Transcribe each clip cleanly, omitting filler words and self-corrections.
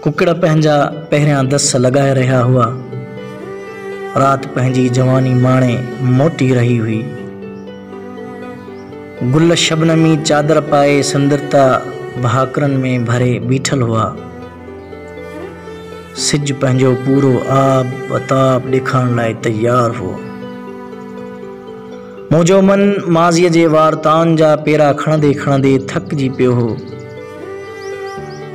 कुकड़ पंहिंजा पहिरियां दस लॻाए रहिया हुआ। रात पंहिंजी जवानी माणे मोटी रही हुई। गुल शबनमी चादर पाए सुंदरता भाकरनि में भरे बीठल हुआ। सिज पंहिंजो पूरो आब वताब ॾेखारण लाइ तैयार हो। मुंहिंजो मन माज़ीअ जे वारताउनि जा पेरा खणंदे खणंदे थकिजी पियो हो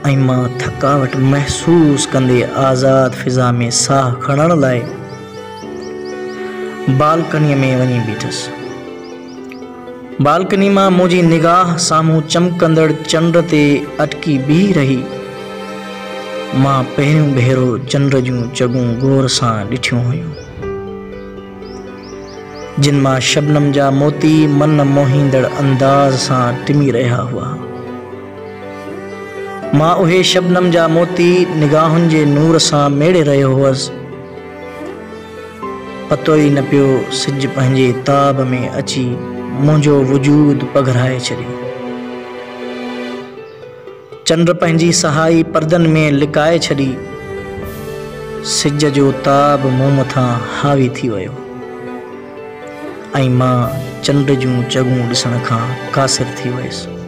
ऐं मां थकावट महसूस कंदे आज़ाद फिज़ा में साह खणण लाइ बालकनीअ में वञी बीठसि। बालकनी मां मुंहिंजी निगाह साम्हूं चमकंदड़ चंड ते अटकी बीह रही। मां पहिरियों भेरो चंड जूं चगूं गौर सां ॾिठियूं हुयूं, जिन मां शबनम जा मोती मन मोहींदड़ अंदाज़ सां टिमी रहिया हुआ। मां उहे शबनम जा मोती निगाहुनि जे नूर सां मेड़े रहियो हुअसि। पतो ई न पियो सिज पंहिंजे ताब में अची मुंहिंजो वजूद पघराए छॾियो। चंड पंहिंजी सहाई परदनि में लिकाए छॾी। सिज जो ताब मूं मथां हावी थी वियो ऐं मां चंड जूं चगूं ॾिसण खां कासिर थी वियुसि।